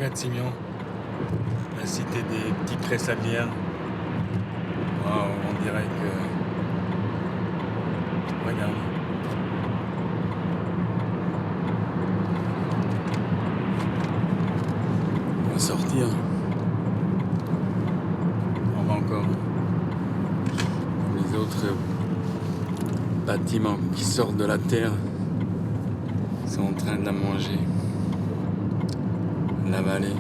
Saint-Magat-Simion, la cité des petits cressalières. Waouh, on dirait que... Regarde. On va sortir. On va encore. Les autres bâtiments qui sortent de la terre sont en train de la manger. L'avaler.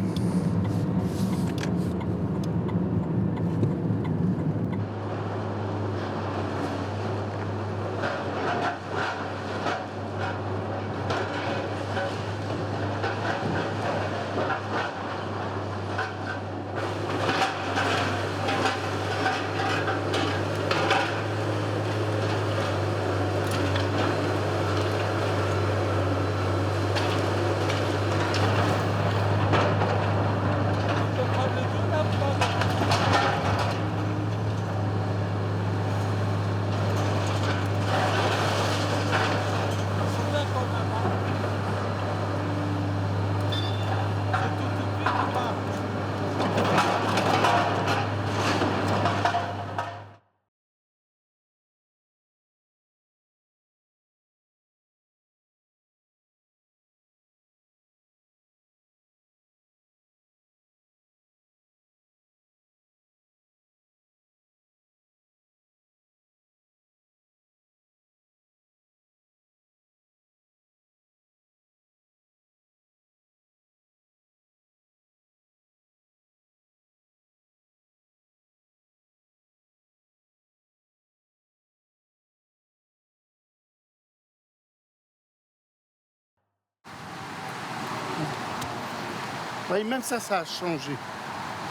Oui, même ça a changé.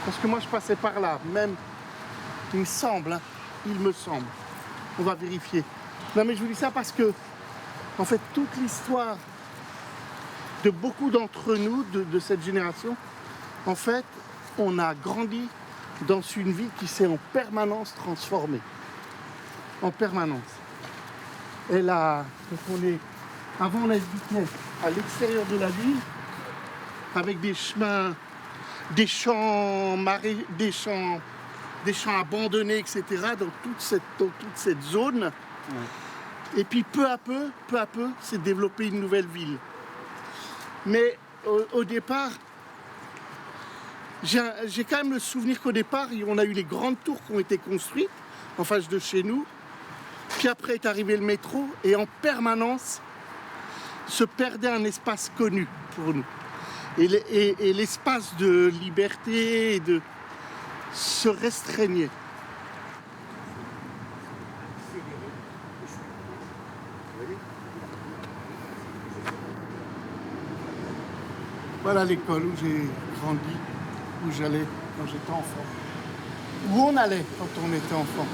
Parce que moi, je passais par là. Même, il me semble. On va vérifier. Non, mais je vous dis ça parce que, en fait, toute l'histoire de beaucoup d'entre nous, de cette génération, en fait, on a grandi dans une vie qui s'est en permanence transformée. En permanence. Et là, avant, on habitait à l'extérieur de la ville, avec des chemins, des champs abandonnés, etc., dans toute cette zone. Ouais. Et puis peu à peu, s'est développée une nouvelle ville. Mais au départ, j'ai quand même le souvenir qu'au départ, on a eu les grandes tours qui ont été construites en face de chez nous. Puis après est arrivé le métro et en permanence se perdait un espace connu pour nous. Et l'espace de liberté se restreignait. Voilà l'école où j'ai grandi, où j'allais quand j'étais enfant. Où on allait quand on était enfant.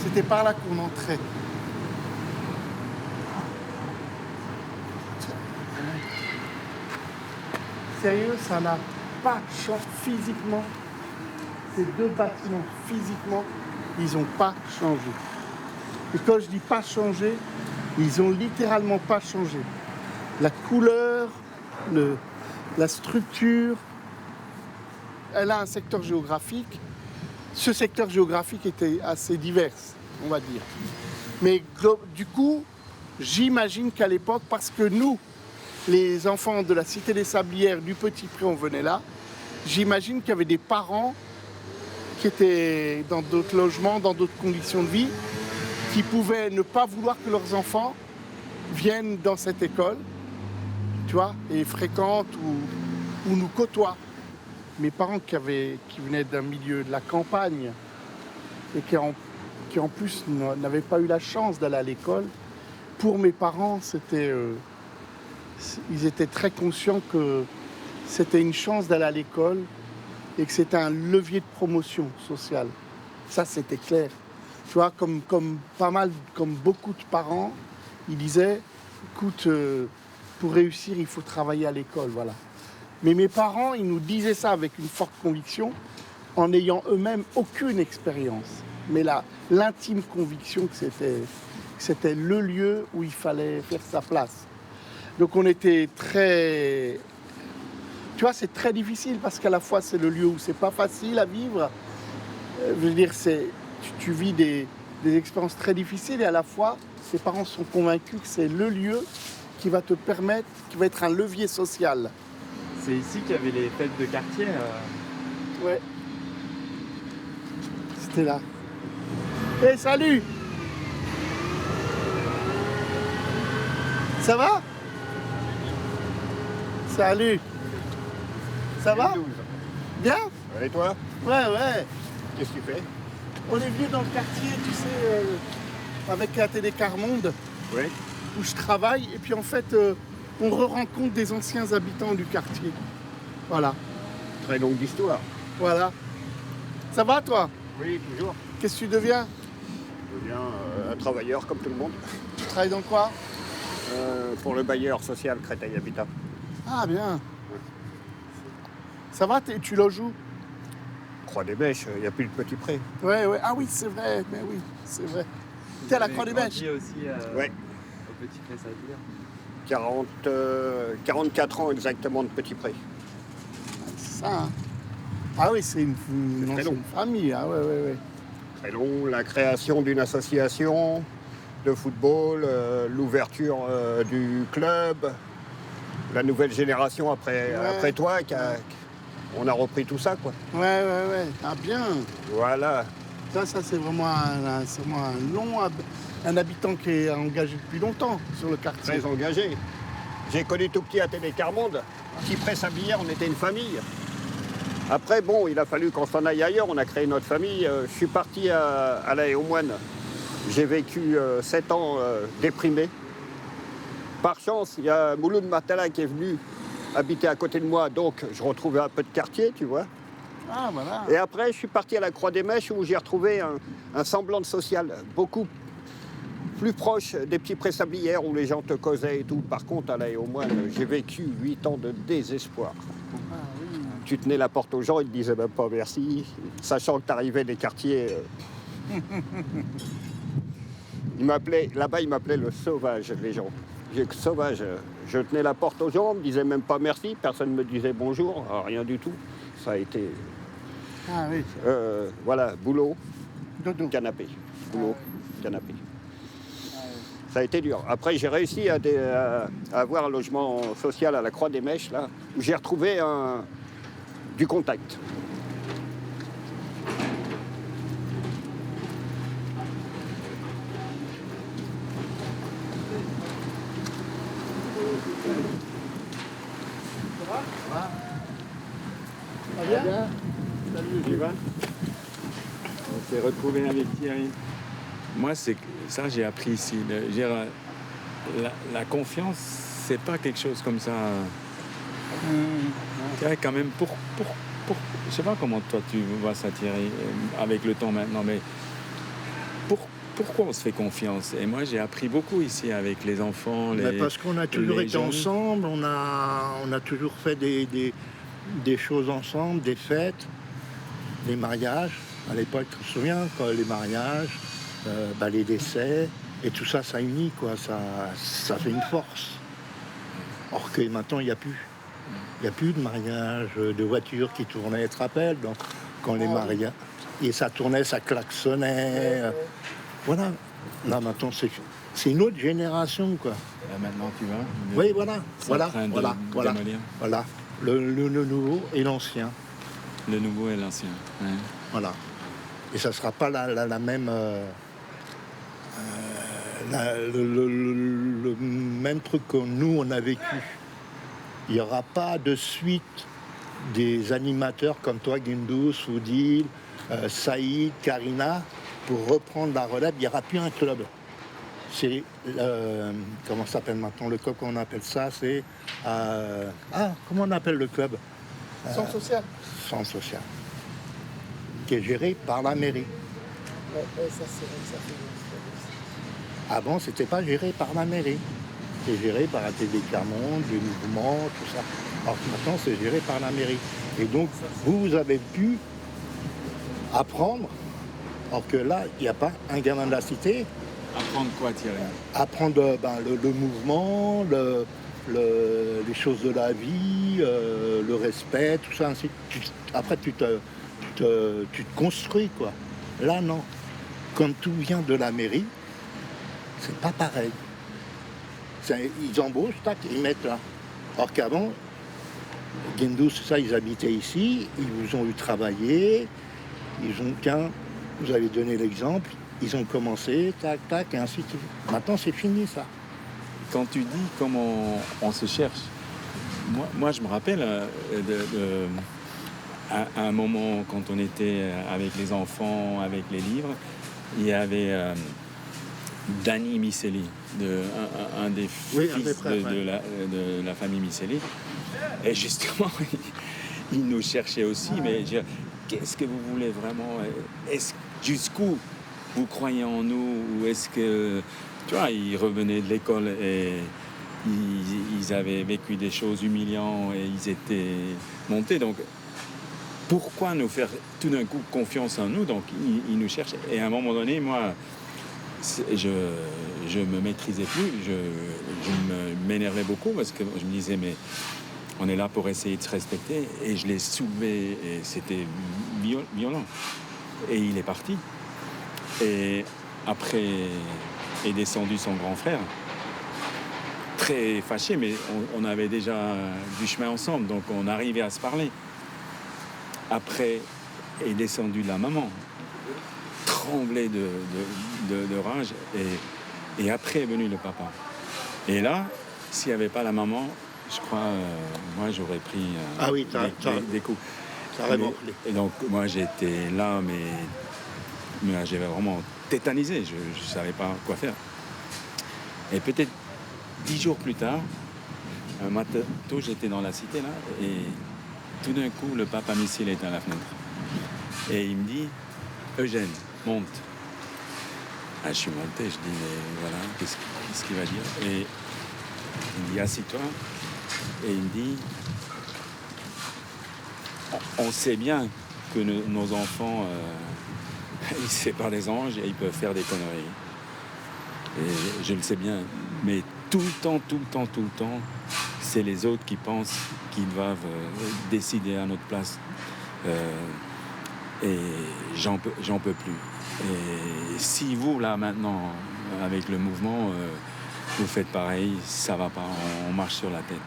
C'était par là qu'on entrait. Sérieux, ça n'a pas changé physiquement. Ces deux bâtiments, physiquement, ils n'ont pas changé. Et quand je dis pas changé, ils n'ont littéralement pas changé. La couleur, la structure, elle a un secteur géographique. Ce secteur géographique était assez divers, on va dire. Mais du coup, j'imagine qu'à l'époque, parce que nous, les enfants de la Cité des Sablières, du Petit Pré, on venait là, j'imagine qu'il y avait des parents qui étaient dans d'autres logements, dans d'autres conditions de vie, qui pouvaient ne pas vouloir que leurs enfants viennent dans cette école, tu vois, et fréquentent ou nous côtoient. Mes parents qui venaient d'un milieu de la campagne et qui en plus n'avaient pas eu la chance d'aller à l'école, pour mes parents, ils étaient très conscients que c'était une chance d'aller à l'école et que c'était un levier de promotion sociale. Ça, c'était clair. Tu vois, comme beaucoup de parents, ils disaient, écoute, pour réussir, il faut travailler à l'école, voilà. Mais mes parents, ils nous disaient ça avec une forte conviction, en n'ayant eux-mêmes aucune expérience. Mais l'intime conviction que c'était le lieu où il fallait faire sa place. Donc on était très... Tu vois, c'est très difficile parce qu'à la fois, c'est le lieu où c'est pas facile à vivre. Je veux dire, tu vis des expériences très difficiles et à la fois, ses parents sont convaincus que c'est le lieu qui va te permettre, qui va être un levier social. C'est ici qu'il y avait les fêtes de quartier. Ouais. C'était là. Hé, salut! Ça va? Salut! Ça va? Bien? Et toi? Ouais, ouais. Qu'est-ce que tu fais? On est venu dans le quartier, tu sais, avec la télé Carmonde, Oui. où je travaille. Et puis en fait, on re-rencontre des anciens habitants du quartier. Voilà, Très longue histoire. voilà. Ça va, toi? Oui, toujours. Qu'est-ce que tu deviens? Je deviens un travailleur comme tout le monde. Tu travailles dans quoi? Pour le bailleur social Créteil Habitat. Ah, bien. Ça va, tu loges où? Croix des Bêches, il n'y a plus de petit pré. Ouais, ouais. Ah oui, c'est vrai, mais oui, c'est vrai. T'es à la Croix des Bêches? aussi Ouais. au Petit Pré-Saint-Hilaire. 44 ans exactement de petit pré. C'est ça, hein. Ah oui, c'est une très long. ancienne famille. Ah ouais, ouais, ouais. Très long, la création d'une association de football, l'ouverture du club, la nouvelle génération après toi, on a repris tout ça, quoi. Ouais, ouais, ouais. Ah bien. Voilà. Ça c'est vraiment un habitant qui est engagé depuis longtemps sur le quartier. Très engagé. J'ai connu tout petit à Télé Carmonde. Petit Pré-Sablière, on était une famille. Après, bon, il a fallu qu'on s'en aille ailleurs. On a créé notre famille. Je suis parti à La Haye aux Moines. J'ai vécu 7 ans déprimé. Par chance, il y a Mouloud Matala qui est venu habiter à côté de moi. Donc, je retrouvais un peu de quartier, tu vois. Ah voilà. Et après, je suis parti à la Croix des Mèches où j'ai retrouvé un semblant de social. Beaucoup plus proche des petits Pré-Sablières où les gens te causaient et tout. Par contre, à La Haye aux Moines, j'ai vécu 8 ans de désespoir. Ah, oui. Tu tenais la porte aux gens, ils te disaient même pas merci, sachant que tu arrivais des quartiers. Là-bas, ils m'appelaient le sauvage, les gens. J'ai que sauvage. Je tenais la porte aux gens, on me disait même pas merci, personne ne me disait bonjour, rien du tout. Ça a été. Ah oui. Voilà, boulot, Dodo. canapé. Boulot, canapé. Ah, oui. Ça a été dur. Après, j'ai réussi à avoir un logement social à la Croix des Mèches, là, où j'ai retrouvé du contact. Ça va bien? Tu vas? On s'est retrouvé avec Thierry. Moi, c'est ça j'ai appris ici. La confiance, c'est pas quelque chose comme ça. Thierry, quand même, je sais pas comment toi tu vois ça, Thierry, avec le temps maintenant, mais pourquoi on se fait confiance? Et moi, j'ai appris beaucoup ici avec les enfants, Mais parce qu'on a toujours les été jeunes. ensemble, on a toujours fait des choses ensemble, des fêtes, des mariages. À l'époque, tu te souviens, quoi, les mariages, les décès, et tout ça, ça unit, quoi, ça fait une force. Or que maintenant, il n'y a plus. Il n'y a plus de mariage, de voitures qui tournaient, tu te rappelles, quand les mariages. Et ça tournait, ça klaxonnait. Voilà. Là, maintenant, c'est une autre génération, quoi. Là, maintenant, tu vois. Oui, voilà. C'est en train de Voilà. démolir. Voilà. Le nouveau et l'ancien. Le nouveau et l'ancien. Ouais. Voilà. Et ça ne sera pas la même. Le même truc que nous, on a vécu. Il n'y aura pas de suite des animateurs comme toi, Guindous, Oudil, Saïd, Karina, pour reprendre la relève. Il n'y aura plus un club. C'est. Comment ça s'appelle maintenant? Le club, qu'on appelle ça, c'est. Comment on appelle le club? Centre social. Centre social. Qui est géré par la mairie. Ouais, ça fait. Avant, c'était pas géré par la mairie. C'était géré par la télé Carmonde, le mouvement, tout ça. Alors que maintenant, c'est géré par la mairie. Et donc, vous avez pu apprendre, alors que là, il n'y a pas un gamin de la cité. Apprendre quoi, Thierry? Apprendre le mouvement, les choses de la vie, le respect, tout ça. Ainsi, après, tu te construis, quoi. Là, non. Comme tout vient de la mairie, c'est pas pareil. Ils embauchent, tac, ils mettent là. Alors qu'avant, Guindous, ça, ils habitaient ici, ils vous ont eu travailler, ils ont, tiens, vous avez donné l'exemple, ils ont commencé, tac, tac, et ainsi de suite. Maintenant, c'est fini, ça. Quand tu dis comment on se cherche, moi je me rappelle à un moment quand on était avec les enfants, avec les livres, il y avait Danny Miceli, un des Oui, fils de la famille Miceli. Et justement, il nous cherchait aussi, mais qu'est-ce que vous voulez vraiment? Jusqu'où vous croyez en nous? Ou est-ce que... Tu vois, ils revenaient de l'école et ils avaient vécu des choses humiliantes et ils étaient montés. Donc, pourquoi nous faire tout d'un coup confiance en nous? Donc, ils nous cherchent. Et à un moment donné, moi, je me maîtrisais plus. Je m'énervais beaucoup parce que je me disais, mais on est là pour essayer de se respecter. Et je l'ai soulevé et c'était violent. Et il est parti. Et après est descendu son grand frère. Très fâché, mais on avait déjà du chemin ensemble, donc on arrivait à se parler. Après est descendue la maman, tremblée de rage, et après est venu le papa. Et là, s'il n'y avait pas la maman, je crois, moi j'aurais pris des coups. Et donc moi j'étais là, mais j'avais vraiment tétanisé, je ne savais pas quoi faire. Et peut-être 10 jours plus tard, un matin tôt, j'étais dans la cité là, et tout d'un coup, le papa Miceli est à la fenêtre. Et il me dit, Eugène, monte. Ah, je suis monté, je dis, mais voilà, qu'est-ce qu'il va dire? Et il me dit, assis-toi. Et il me dit, on sait bien que nos enfants, ils se séparent des anges et ils peuvent faire des conneries. Et je le sais bien, mais tout le temps, c'est les autres qui pensent qu'ils doivent décider à notre place. Et j'en peux plus. Et si vous, là, maintenant, avec le mouvement, vous faites pareil, ça va pas, on marche sur la tête.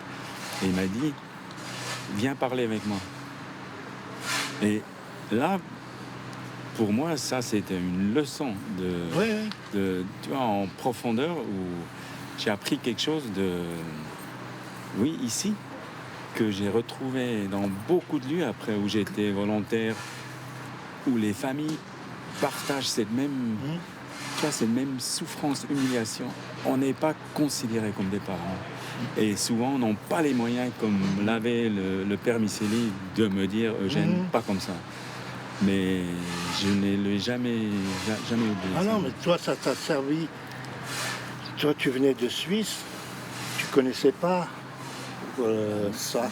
Et il m'a dit, viens parler avec moi. Et là, pour moi, ça, c'était une leçon tu vois, en profondeur, où j'ai appris quelque chose ici, que j'ai retrouvé dans beaucoup de lieux après, où j'étais volontaire, où les familles partagent cette même souffrance, humiliation. On n'est pas considérés comme des parents. Et souvent, on n'a pas les moyens, comme l'avait le père Miceli, de me dire, Eugène, pas comme ça. Mais je ne l'ai jamais oublié. Ah non, mais toi, ça t'a servi. Toi, tu venais de Suisse, tu connaissais pas ça.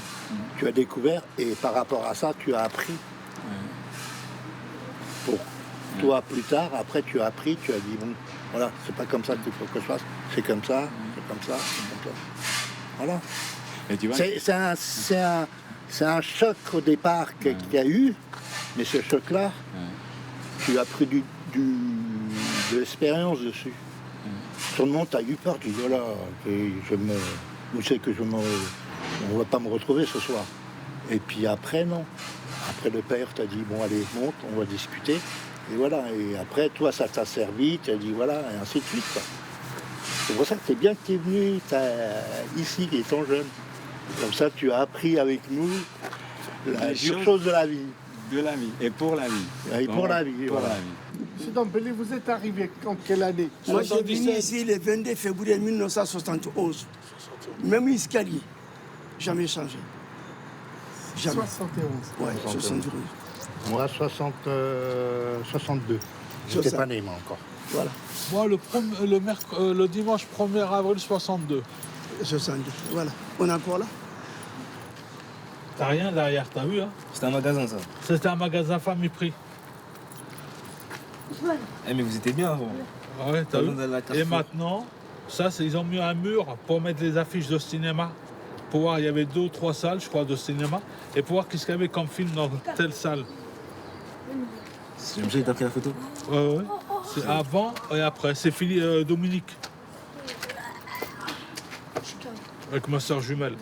Tu as découvert, et par rapport à ça, tu as appris. Pour toi, plus tard, après, tu as appris, tu as dit, bon, voilà, c'est pas comme ça qu'il faut que je fasse, c'est comme ça, c'est comme ça, c'est comme ça. Voilà. Et tu vois, C'est un choc au départ qu'il y a eu, mais ce choc-là, tu as pris de l'expérience dessus. Tout le monde a eu peur, tu dis, voilà, je sais que on va pas me retrouver ce soir. Et puis après, non. Après, le père t'a dit, bon, allez, monte, on va discuter. Et voilà, et après, toi, ça t'a servi, tu as dit, voilà, et ainsi de suite, quoi. C'est pour ça que c'est bien que tu es venu ici, étant jeune. Comme ça, tu as appris avec nous la dure chose de la vie. De la vie, et pour la vie. Et pour la vie, pour voilà. la vie. Monsieur Dambélé, vous êtes arrivé en quelle année? Moi, j'ai venu ici le 22 février 1971. Même l'escalier, jamais changé. Jamais. 71. Ouais, 72. Moi, 62. J'étais pas né, moi, encore. Voilà, Moi, le dimanche 1er avril 62. 62. Voilà. On est encore là. T'as rien derrière, t'as vu, hein? C'était un magasin, ça. C'était un magasin famille prix. Eh, mais vous étiez bien avant. Ouais, t'as vu? Dans la Et Carrefour. maintenant, Ça, ils ont mis un mur pour mettre les affiches de cinéma. Pour voir, il y avait 2 ou 3 salles, je crois, de cinéma. Et pour voir qu'est-ce qu'il y avait comme film dans telle salle. C'est obligé d'après la photo. Ouais. C'est avant et après. C'est Dominique. Avec ma soeur jumelle.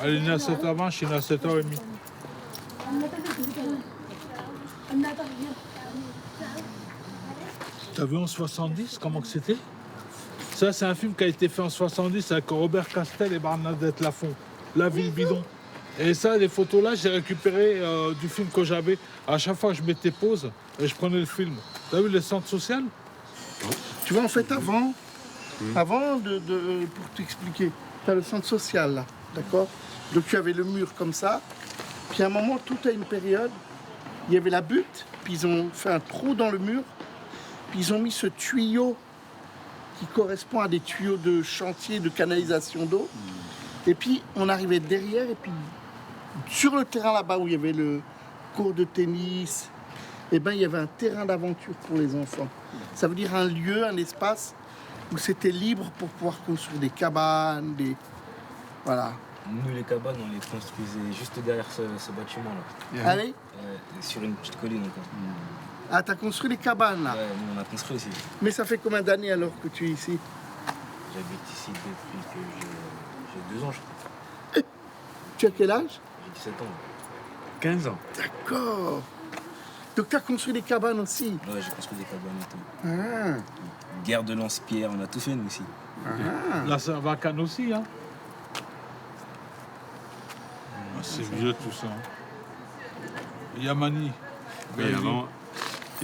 Elle est née à 7h20, je suis né à 7h30. T'as vu en 70 comment que c'était? Ça, c'est un film qui a été fait en 70 avec Robert Castel et Bernadette Lafont. La ville bidon. Et ça, les photos là, j'ai récupéré du film que j'avais. À chaque fois, je mettais pause et je prenais le film. T'as vu les centres sociaux? Tu vois, en fait, avant pour t'expliquer, tu as le centre social là, d'accord? Donc tu avais le mur comme ça, puis à un moment, tout à une période, il y avait la butte, puis ils ont fait un trou dans le mur, puis ils ont mis ce tuyau qui correspond à des tuyaux de chantier, de canalisation d'eau. Et puis on arrivait derrière, et puis sur le terrain là-bas où il y avait le court de tennis, eh ben, il y avait un terrain d'aventure pour les enfants. Ça veut dire un lieu, un espace où c'était libre pour pouvoir construire des cabanes, Voilà. Nous, les cabanes, on les construisait juste derrière ce bâtiment-là. Allez. Sur une petite colline, quoi. Ah, t'as construit les cabanes là? Ouais, nous, on a construit ici. Mais ça fait combien d'années alors que tu es ici? J'habite ici depuis que j'ai 2 ans, je crois. Tu as quel âge? J'ai 17 ans. 15 ans. D'accord. Donc tu as construit des cabanes aussi? Ouais, j'ai construit des cabanes et tout. Ah. Guerre de lance-pierre, on a tout fait, nous aussi. Ah. La Saint-Vacane aussi, hein. C'est vieux tout ça. Yamani. Oui,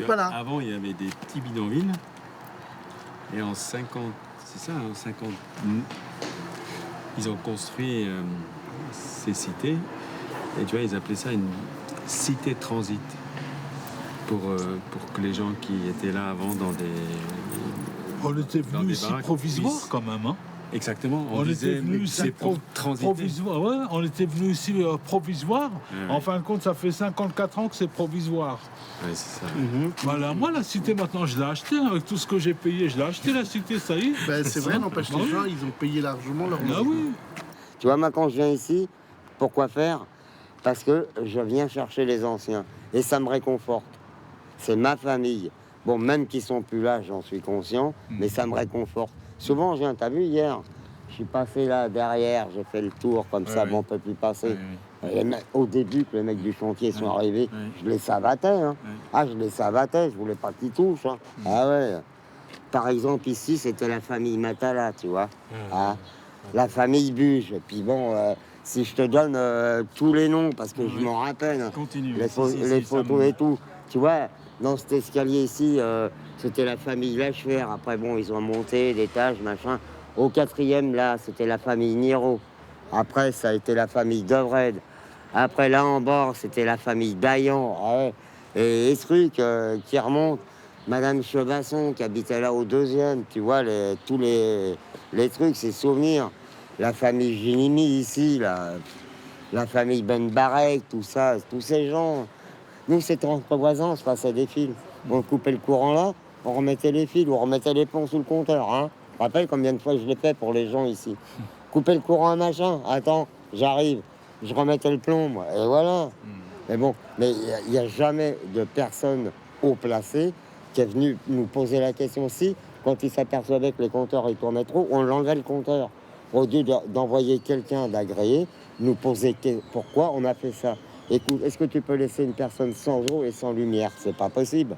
Voilà. il y avait des petits bidonvilles. Et en 50, c'est ça, en 50, ils ont construit ces cités. Et tu vois, ils appelaient ça une cité transit. Pour que les gens qui étaient là avant dans des... On était dans venus des ici baraques provisoire puissent- quand même, hein. Exactement, on était disait venus mais ici c'est pour transiter. provisoire. Ouais, on était venus ici provisoire. Ouais. En fin de compte, ça fait 54 ans que c'est provisoire. Ouais, c'est ça. Voilà, moi la cité maintenant, je l'ai achetée avec tout ce que j'ai payé. Je l'ai acheté la cité, ça y est. Ben, c'est vrai, n'empêche les gens, ils ont payé largement leur Ah oui. Tu vois, moi, quand je viens ici, pourquoi faire? Parce que je viens chercher les anciens. Et ça me réconforte. C'est ma famille. Bon, même qu'ils sont plus là, j'en suis conscient, mais ça me réconforte. Souvent, je viens, t'as vu hier, je suis passé là derrière, j'ai fait le tour comme ça, bon, on peut plus passer. Au début, que les mecs du chantier sont arrivés, je les savatais. Hein. Ah, je les savatais, je voulais pas qu'ils touchent. Hein. Ah ouais. Par exemple, ici, c'était la famille Matala, tu vois. Ah, la famille Buge. Et puis bon, si je te donne tous les noms, parce que je m'en rappelle, Continue. les photos et tout, tu vois, dans cet escalier ici, c'était la famille Lachefer. Après, bon, ils ont monté d'étage, machin. Au 4e, là, c'était la famille Niro. Après, ça a été la famille Devred. Après, là, en bord, c'était la famille Dayan. Ah ouais. Et les trucs qui remontent. Madame Chevasson, qui habitait là au 2e, tu vois, tous les trucs, ces souvenirs. La famille Ginimi, ici, la famille Ben Barek, tout ça, tous ces gens. Nous, c'était entre voisins, on se passait des fils. On coupait le courant là, on remettait les fils, on remettait les plombs sous le compteur. Hein. Je me rappelle combien de fois je l'ai fait pour les gens ici. Couper le courant à machin, attends, j'arrive. Je remettais le plomb, moi, et voilà. Mais bon, mais il n'y a jamais de personne haut placée qui est venue nous poser la question. Si, quand il s'apercevait que les compteurs ils tournaient trop, on l'enlevait le compteur. Au lieu d'envoyer quelqu'un d'agréé, nous poser pourquoi on a fait ça. Écoute, est-ce que tu peux laisser une personne sans eau et sans lumière? C'est pas possible.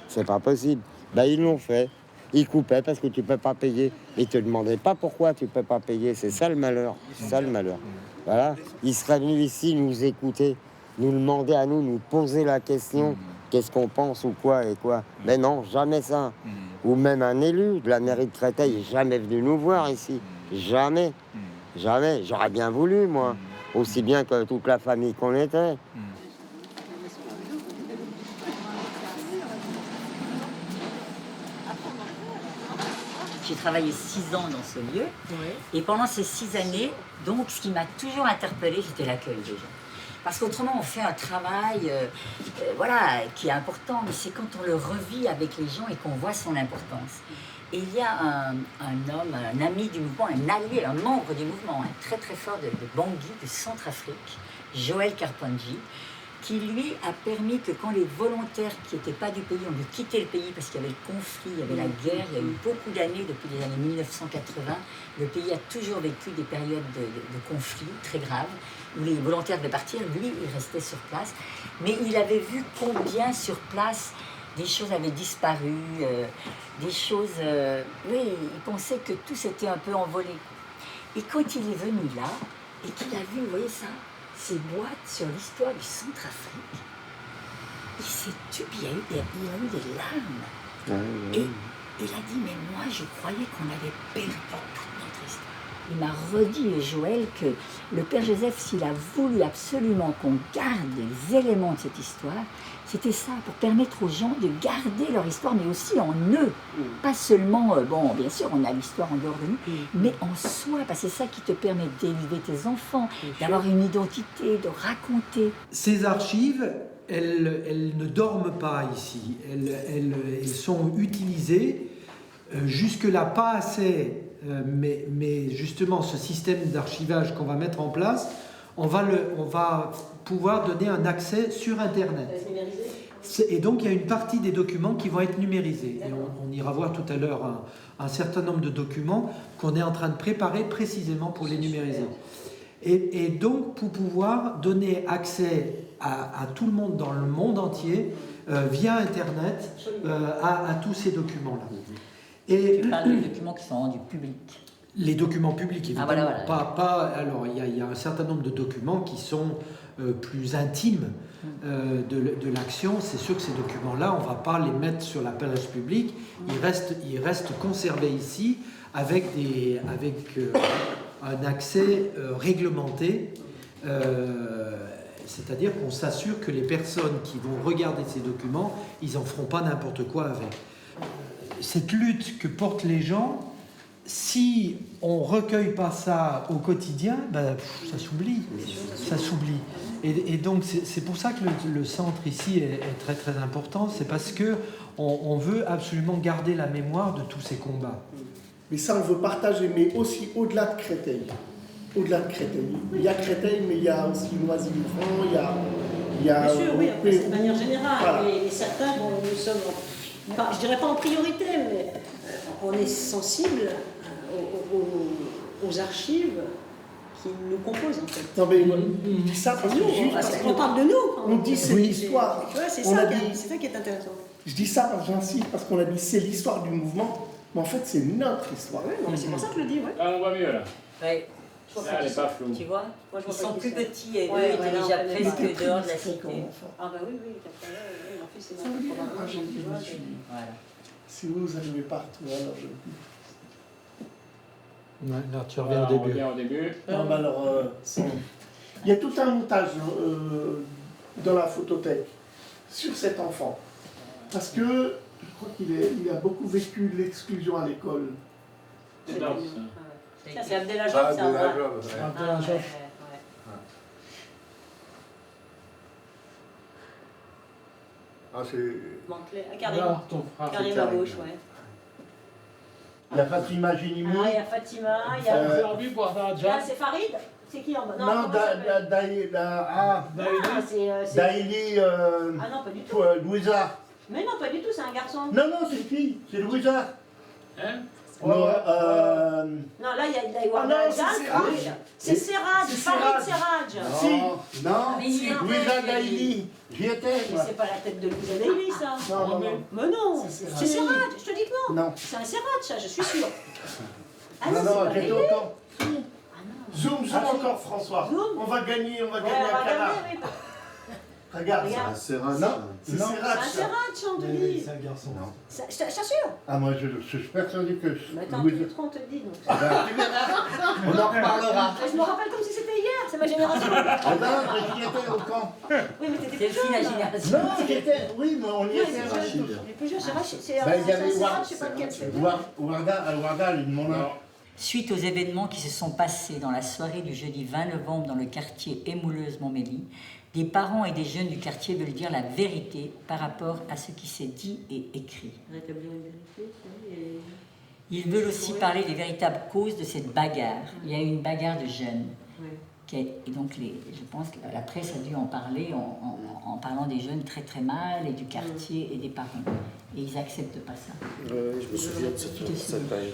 C'est pas possible. Ben, ils l'ont fait. Ils coupaient parce que tu peux pas payer. Ils te demandaient pas pourquoi tu peux pas payer. C'est ça le malheur. C'est ça le malheur. Voilà. Ils seraient venus ici nous écouter, nous demander à nous, nous poser la question. Qu'est-ce qu'on pense ou quoi et quoi. Mais non, jamais ça. Ou même un élu de la mairie de Créteil n'est jamais venu nous voir ici. Jamais. Jamais. J'aurais bien voulu, moi. Aussi bien que toute la famille qu'on était. J'ai travaillé 6 ans dans ce lieu. Et pendant ces 6 années, donc, ce qui m'a toujours interpellée, c'était l'accueil des gens. Parce qu'autrement, on fait un travail voilà, qui est important, mais c'est quand on le revit avec les gens et qu'on voit son importance. Et il y a un homme, un ami du mouvement, un allié, un membre du mouvement, très très fort de Bangui, de Centrafrique, Joël Karpanji, qui lui a permis que quand les volontaires qui n'étaient pas du pays ont dû quitter le pays parce qu'il y avait le conflit, il y avait la guerre, il y a eu beaucoup d'années depuis les années 1980, le pays a toujours vécu des périodes de conflit très graves, où les volontaires devaient partir, lui il restait sur place, mais il avait vu combien sur place des choses avaient disparu, des choses... oui, il pensait que tout s'était un peu envolé. Et quand il est venu là, et qu'il a vu, vous voyez ça, ces boîtes sur l'histoire du Centrafrique, il s'est tué, il a eu des larmes. Et il a dit, mais moi je croyais qu'on avait perdu toute notre histoire. Il m'a redit, Joël, que le Père Joseph, s'il a voulu absolument qu'on garde les éléments de cette histoire, c'était ça, pour permettre aux gens de garder leur histoire, mais aussi en eux. Pas seulement, bon, bien sûr, on a l'histoire en dehors de nous, mais en soi, parce que c'est ça qui te permet d'élever tes enfants, d'avoir une identité, de raconter. Ces archives, elles ne dorment pas ici. Elles sont utilisées, jusque-là pas assez, mais justement, ce système d'archivage qu'on va mettre en place, on va pouvoir donner un accès sur Internet. Et donc, il y a une partie des documents qui vont être numérisés. Et on ira voir tout à l'heure un certain nombre de documents qu'on est en train de préparer précisément pour les numériser. Et donc, pour pouvoir donner accès à tout le monde dans le monde entier, via Internet, à tous ces documents-là. Et tu parles des documents qui sont rendus publics. Les documents publics, évidemment. Ah, voilà. Alors, il y a un certain nombre de documents qui sont plus intimes de l'action. C'est sûr que ces documents-là, on ne va pas les mettre sur la page publique. Ils restent conservés ici avec un accès réglementé. C'est-à-dire qu'on s'assure que les personnes qui vont regarder ces documents, ils n'en feront pas n'importe quoi avec. Cette lutte que portent les gens, si on ne recueille pas ça au quotidien, ben, ça s'oublie. Ça s'oublie. Et donc, c'est pour ça que le centre ici est très très important. C'est parce qu'on veut absolument garder la mémoire de tous ces combats. Mais ça, on veut partager, mais aussi au-delà de Créteil. Au-delà de Créteil. Il y a Créteil, mais il y a aussi Noisy-le-Grand, il y a bien sûr, oui, après, c'est de manière générale. Voilà. Et certains, bon, nous sommes, je dirais pas en priorité, mais on est sensible aux archives qui nous composent, en fait. Non, mais je dis ça parce que on parle de nous. On dit c'est l'histoire. C'est ça qui est intéressant. Je dis ça parce que j'insiste, parce qu'on a dit c'est l'histoire du mouvement, mais en fait c'est notre histoire. Oui, non, mais c'est pour ça que je le dis, ouais. Ah, on voit mieux là. Ouais. Là, elle n'est pas floue. Tu vois, Moi, je ils sont plus petits et eux ouais, étaient déjà presque dehors de la cité. Ah bah oui, mon fils est malade. Voilà. Si vous n'arrivez pas à retrouver, alors je... Là, tu reviens au début. Au début. Non, mais alors, il y a tout un montage dans la photothèque sur cet enfant. Parce que je crois qu'il a beaucoup vécu de l'exclusion à l'école. C'est dense. Ça, c'est Abdelhajab, ça. Abdelhajab. Ah, c'est... Mantelet, à Karim. Là, ton frère. Karim à gauche, ouais. Il y a Fatima Ginimi. Ah, il y a Fatima, il y a... Là, c'est Farid. C'est qui en bas? Non, Daïli. Ah non, pas du tout. Louisa. Mais non, pas du tout, c'est un garçon. Non, c'est une fille, c'est Louisa. Hein? Non, là, il y a Iwarda. C'est Serraj, Farid Serraj. Si, non, Louisa Daïli. J'y étais. Mais c'est pas la tête de Louisa Daïli, ça. Non. Mais non, c'est Serraj, je te dis que non. Non. C'est un Serraj, ça, je suis sûre. Ah Non, j'étais au camp. Ah non. Zoom encore, François. Zoom. On va gagner un canard. Regarde, C'est un non, c'est un Serraj, Chandelier. C'est un garçon. Je t'assure. Ah, moi, je suis persuadé que... Mais attends, tous les 3, on te le dit, donc. On en reparlera. Je me rappelle comme si c'était hier, c'est ma génération. Ah non, j'y étais au camp. Oui, mais t'étais C'est plus aussi la jeune. génération. Non, j'y étais, oui, mais on y Oui, était. les plus jeunes, c'est Ben, il y avait Serraj, je sais pas lequel c'est. Warda, elle est de mon âge. Suite aux événements qui se sont passés dans la soirée du jeudi 20 novembre dans le quartier Émouleuse-Montmédy, des parents et des jeunes du quartier veulent dire la vérité par rapport à ce qui s'est dit et écrit. Rétablir une vérité, Ils veulent aussi parler des véritables causes de cette bagarre. Il y a eu une bagarre de jeunes. Et donc, je pense que la presse a dû en parler en parlant des jeunes très très mal et du quartier et des parents. Et ils n'acceptent pas ça. Je me souviens de cette période.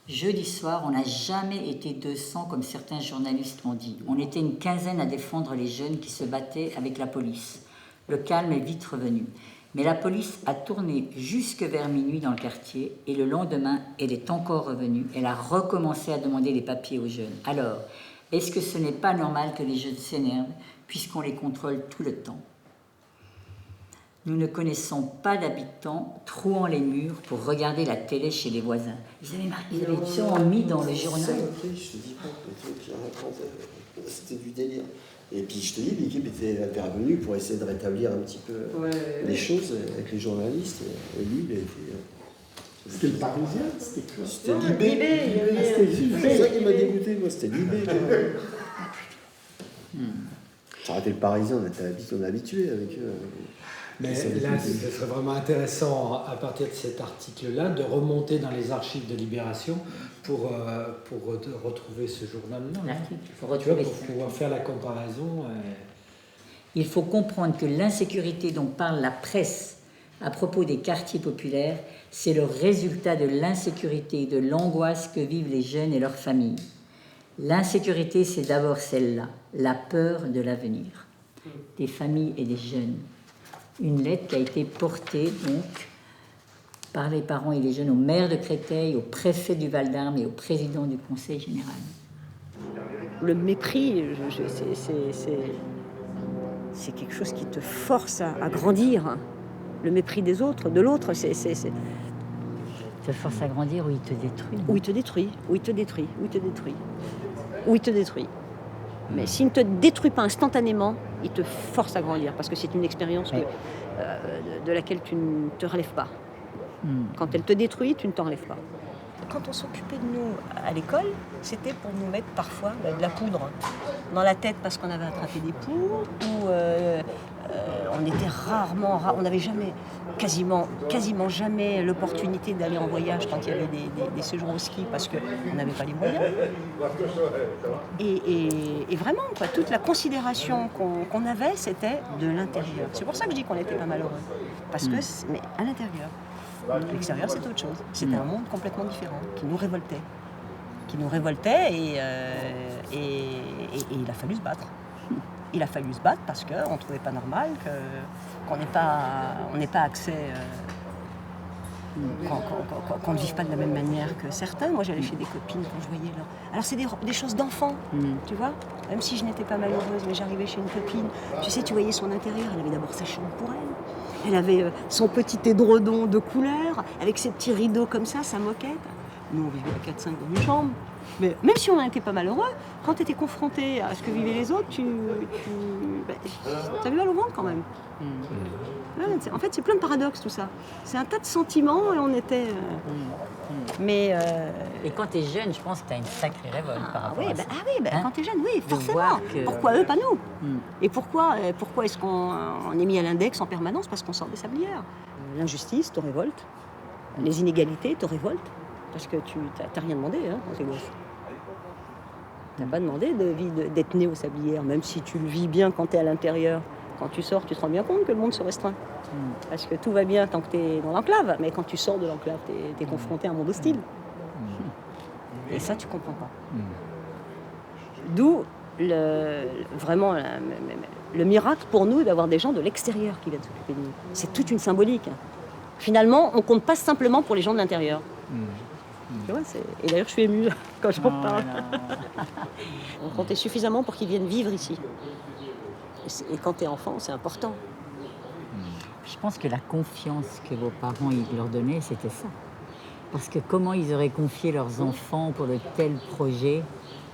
Jeudi soir, on n'a jamais été 200 comme certains journalistes m'ont dit. On était une quinzaine à défendre les jeunes qui se battaient avec la police. Le calme est vite revenu. Mais la police a tourné jusque vers minuit dans le quartier et le lendemain, elle est encore revenue. Elle a recommencé à demander les papiers aux jeunes. Alors, est-ce que ce n'est pas normal que les jeunes s'énervent puisqu'on les contrôle tout le temps? Nous ne connaissons pas d'habitants trouant les murs pour regarder la télé chez les voisins. Ils avaient sûrement mis dans le journal. Je te dis pas, c'était du délire. Et puis je te dis, l'équipe était intervenue pour essayer de rétablir un petit peu les choses avec les journalistes. Et lui, il a été... C'était le Parisien? C'était Libé. C'est ça qui m'a dégoûté, moi, c'était Libé. Ça aurait été le Parisien, on est habitué avec eux. Mais là, ce serait vraiment intéressant, à partir de cet article-là, de remonter dans les archives de Libération pour retrouver ce journal-là. Pour pouvoir faire la comparaison. Il faut comprendre que l'insécurité dont parle la presse à propos des quartiers populaires, c'est le résultat de l'insécurité et de l'angoisse que vivent les jeunes et leurs familles. L'insécurité, c'est d'abord celle-là, la peur de l'avenir, des familles et des jeunes. Une lettre qui a été portée donc par les parents et les jeunes au maire de Créteil, au préfet du Val-d'Arme et au président du conseil général. Le mépris, c'est quelque chose qui te force à grandir. Le mépris des autres, de l'autre, c'est... Te force à grandir ou il te détruit? Ou il te détruit, ou il te détruit, ou il te détruit. Ou il te détruit. Mais s'il ne te détruit pas instantanément, il te force à grandir, parce que c'est une expérience de laquelle tu ne te relèves pas. Quand elle te détruit, tu ne t'en relèves pas. Quand on s'occupait de nous à l'école, c'était pour nous mettre parfois de la poudre dans la tête parce qu'on avait attrapé des poux, ou on était on n'avait jamais, quasiment jamais l'opportunité d'aller en voyage quand il y avait des séjours au ski parce qu'on n'avait pas les moyens. Et vraiment, quoi, toute la considération qu'on avait, c'était de l'intérieur. C'est pour ça que je dis qu'on n'était pas malheureux. Parce que, mais à l'intérieur. L'extérieur, c'est autre chose. C'était un monde complètement différent, qui nous révoltait. Et il a fallu se battre. Il a fallu se battre parce qu'on ne trouvait pas normal qu'on n'ait pas accès, qu'on ne vive pas de la même manière que certains. Moi, j'allais chez des copines quand je voyais là. Alors, c'est des choses d'enfants, tu vois. Même si je n'étais pas malheureuse, mais j'arrivais chez une copine. Tu sais, tu voyais son intérieur. Elle avait d'abord sa chambre pour elle. Elle avait son petit édredon de couleur, avec ses petits rideaux comme ça, sa moquette. Nous, on vivait à 4-5 dans une chambre. Mais même si on n'était pas malheureux, quand tu étais confronté à ce que vivaient les autres, t'avais mal au ventre quand même. En fait, c'est plein de paradoxes tout ça. C'est un tas de sentiments et on était... Mais Et quand tu es jeune, je pense que tu as une sacrée révolte par rapport à ça. Quand tu es jeune, oui, forcément. Pourquoi eux, pas nous? Et pourquoi est-ce qu'on est mis à l'index en permanence? Parce qu'on sort des sablières. L'injustice te révolte, les inégalités te révoltent, parce que tu n'as rien demandé quand t'es gosse. Tu n'as pas demandé d'être né aux sablières, même si tu le vis bien quand tu es à l'intérieur. Quand tu sors, tu te rends bien compte que le monde se restreint. Parce que tout va bien tant que tu es dans l'enclave, mais quand tu sors de l'enclave, tu es confronté à un monde hostile. Et ça, tu comprends pas. D'où vraiment le miracle pour nous d'avoir des gens de l'extérieur qui viennent s'occuper de nous. C'est toute une symbolique. Finalement, on compte pas simplement pour les gens de l'intérieur. Tu vois, et d'ailleurs, je suis émue quand je m'en parle. On comptait suffisamment pour qu'ils viennent vivre ici. Et quand tu es enfant, c'est important. Je pense que la confiance que vos parents leur donnaient, c'était ça. Parce que comment ils auraient confié leurs enfants pour de tels projets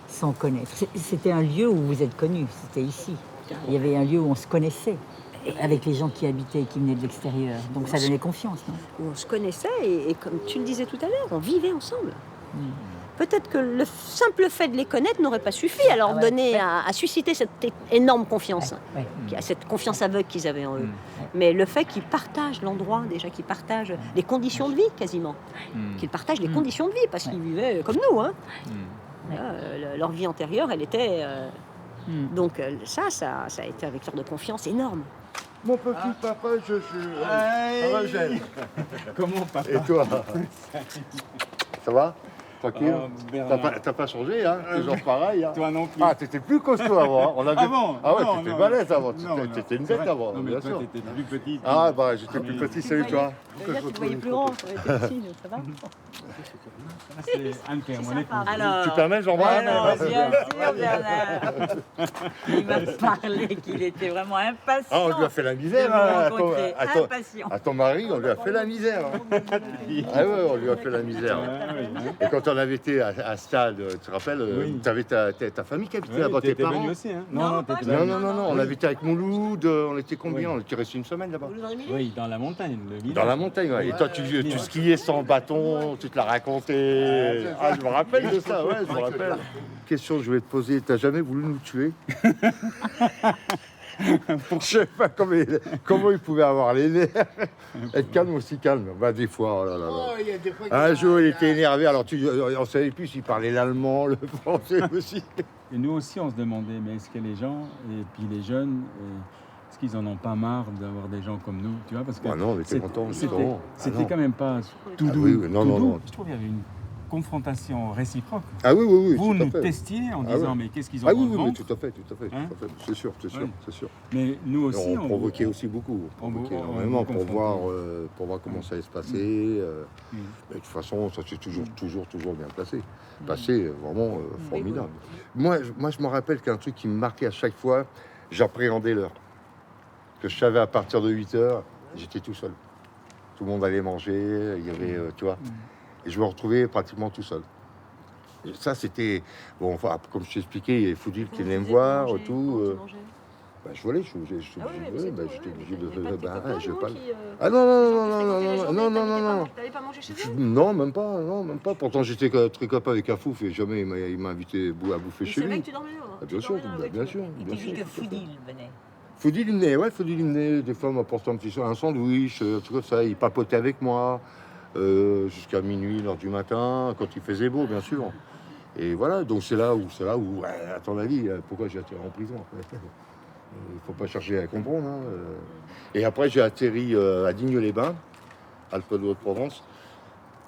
sans connaître? C'était un lieu où vous êtes connus, c'était ici. Il y avait un lieu où on se connaissait, avec les gens qui habitaient et qui venaient de l'extérieur. Donc ça donnait confiance, non? Où on se connaissait et comme tu le disais tout à l'heure, on vivait ensemble. Peut-être que le simple fait de les connaître n'aurait pas suffi à leur donner, à susciter cette énorme confiance, cette confiance aveugle qu'ils avaient en eux. Mais le fait qu'ils partagent l'endroit, déjà qu'ils partagent les conditions de vie quasiment, qu'ils partagent les conditions de vie, parce qu'ils vivaient comme nous. Hein. Leur vie antérieure, elle était... Donc ça a été un vecteur de confiance énorme. Mon petit papa, je suis... Comment papa? Et toi? Ça va? Tranquille. T'as pas changé, hein? Toujours pareil. Hein? Toi non plus. Ah, t'étais plus costaud avant. On avait... Ah ouais, non, t'étais non, balèze avant. non, T'étais une bête avant, non, mais bien toi, sûr. t'étais plus petit. Ah, bah, j'étais plus petit, salut toi. Tu te voyais plus grand, tu étais petit, ça va? C'est Anne qui est à mon épouse. Alors, Tu permets, Jean-Marc? Alors, bien sûr, Bernard. Il m'a parlé qu'il était vraiment impatient. Ah, on lui a fait la misère, Impatient. à ton mari, on lui a fait la misère. Ah ouais, on lui a fait la misère. Et quand on avait été à Stade, tu te rappelles, t'avais ta famille qui habitait là-bas, tes parents. Aussi, hein? Non, on avait été avec Mouloud, on était combien? On était resté une semaine là-bas. Oui, dans la montagne. Dans la montagne, ouais. Et toi, tu skiais sans bâton, tu te l'as raconté. Ah, je me rappelle de ça, ouais, je me rappelle. Question que je vais te poser, t'as jamais voulu nous tuer? Je sais pas comment il pouvait avoir les nerfs. Être calme aussi calme. Bah, des fois, oh là là là. Un jour, il était énervé, alors on savait plus s'il parlait l'allemand, le français aussi. Et nous aussi, on se demandait, mais est-ce que les gens, et puis les jeunes, est-ce qu'ils en ont pas marre d'avoir des gens comme nous, tu vois, parce que non, on était contents, c'était quand même pas tout doux. Oui, non. Je trouve qu'il y avait une confrontation réciproque. Ah oui. Vous nous testiez en disant, mais qu'est-ce qu'ils ont dans le ventre? Tout à fait. C'est sûr. Mais nous aussi, on provoquait aussi beaucoup. On provoquait énormément pour voir comment ça allait se passer. Mais de toute façon, ça s'est toujours bien passé. Vraiment formidable. Moi, je me rappelle qu'un truc qui me marquait à chaque fois, j'appréhendais l'heure. Que je savais à partir de 8h, j'étais tout seul. Tout le monde allait manger, il y avait, tu vois. Et je me retrouvais pratiquement tout seul. Et ça, c'était... Bon, enfin, comme je t'ai expliqué, il y avait Foudil qui venait me voir, tout. Bah, je volais, j'étais obligé de... je vais pas... Ah non. T'allais pas manger chez eux? Non, même pas. Pourtant, j'étais très copain avec Afouf et jamais il m'a invité à bouffer chez lui. C'est vrai que tu dormais là? Bien sûr. Il t'a dit que Foudil venait. Foudil, il venait. Des fois, il m'apportait un sandwich, tout comme ça. Il papotait avec moi. Jusqu'à minuit, l'heure du matin, quand il faisait beau, bien sûr. Et voilà, donc c'est là où à ton avis, pourquoi j'ai atterri en prison? Il faut pas chercher à comprendre. Hein. Et après, j'ai atterri à Digne-les-Bains, Alpes de Haute-Provence.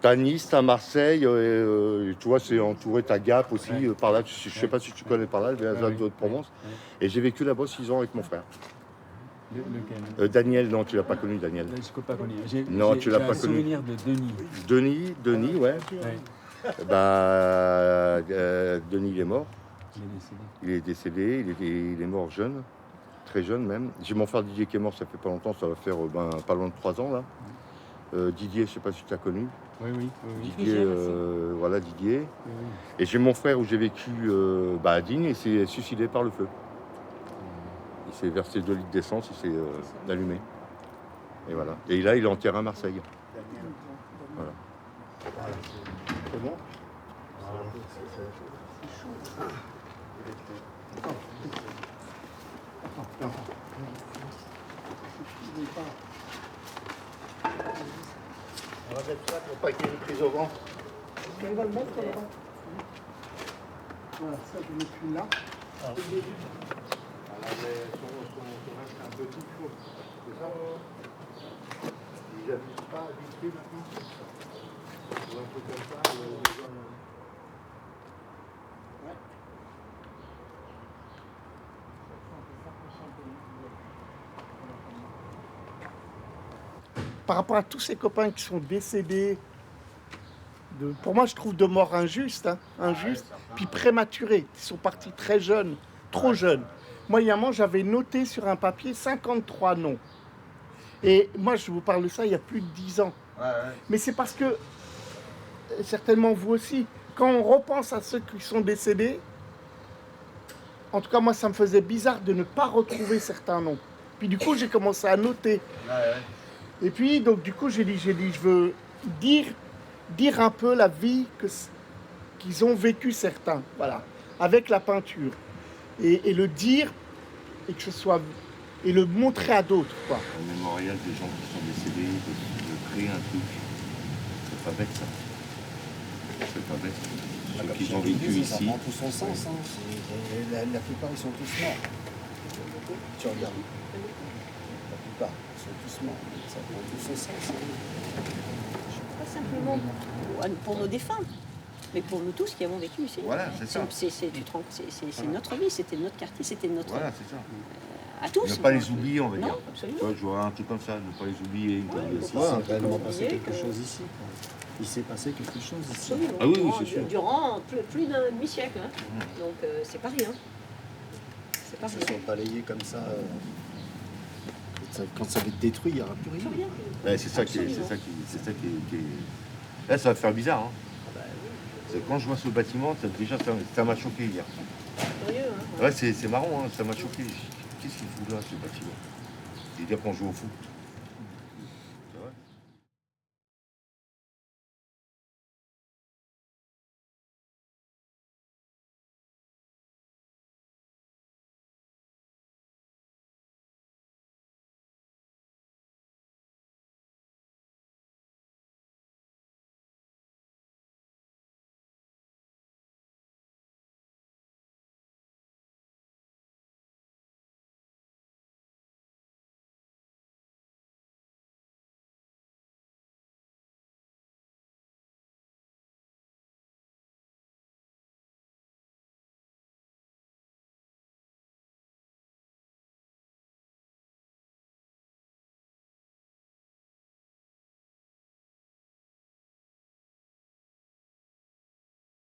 T'as Nice, t'as Marseille, et tu vois, c'est entouré, t'as Gap aussi, par là. Je sais pas si tu connais par là, les Alpes de Haute-Provence. Et j'ai vécu là-bas 6 ans avec mon frère. Lequel? Daniel, non, tu l'as pas connu, Daniel. Je ne pas connu. Non, tu l'as pas connu. J'ai un souvenir de Denis. Denis, ouais. Bah, Denis, il est mort. Il est décédé, il est mort jeune, très jeune même. J'ai mon frère Didier qui est mort, ça fait pas longtemps, ça va faire pas loin de 3 ans là. Didier, je sais pas si tu as connu. Oui. Didier, voilà Didier. Oui. Et j'ai mon frère où j'ai vécu à Digne et s'est suicidé par le feu. Il s'est versé 2 litres d'essence, il s'est allumé. Et voilà. Et là, il est enterré à Marseille. Voilà. C'est bon? On va mettre ça pour pas qu'il y ait une prise au vent. On va le mettre là-bas. Voilà, ça je mets plus là. Reste un petit peu. C'est ça? Ils n'abusent pas habitués maintenant. Ou un peu comme ça. Ouais. Par rapport à tous ces copains qui sont décédés, pour moi je trouve de mort injuste, puis prématurés. Ils sont partis très jeunes, trop jeunes. Moi, il y a un moment, j'avais noté sur un papier 53 noms. Et moi, je vous parle de ça il y a plus de 10 ans. Mais c'est parce que, certainement vous aussi, quand on repense à ceux qui sont décédés, en tout cas, moi, ça me faisait bizarre de ne pas retrouver certains noms. Puis du coup, j'ai commencé à noter. Et puis, donc, du coup, j'ai dit, je veux dire un peu la vie qu'ils ont vécu certains, voilà, avec la peinture. Et le dire, et que ce soit... et le montrer à d'autres, quoi. Un mémorial des gens qui sont décédés, de créer un truc. C'est pas bête, ça. C'est pas bête. Ceux qui ont vécu ici. Ça prend tout son sens. Hein. La plupart, ils sont tous morts. Tu regardes. La plupart, ils sont tous morts. Ça prend tout son sens. Pas simplement pour nos défunts, mais pour nous tous qui avons vécu ici. Voilà, c'est ça. C'est notre vie, c'était notre quartier, c'était notre... Voilà, c'est ça. À tous. Ne pas les oublier, on va Non, dire. absolument. Tu vois, je vois un truc comme ça, ne pas les oublier. Il s'est réellement passé quelque chose ici. Quoi. Il s'est passé quelque chose ici. Absolument. Ah oui, c'est sûr. Durant plus d'un demi-siècle. Hein. Donc c'est pas rien. C'est pas Ils rien. se sont balayés comme ça. Quand ça va être détruit, il n'y aura plus rien. Ouais, c'est ça qui est. Là, ça va te faire bizarre. Hein. C'est quand je vois ce bâtiment, déjà, ça m'a choqué hier. Curieux, hein. Ouais, c'est marrant, hein, ça m'a choqué. Qu'est-ce qu'il fout là, ce bâtiment? C'est-à-dire qu'on joue au foot.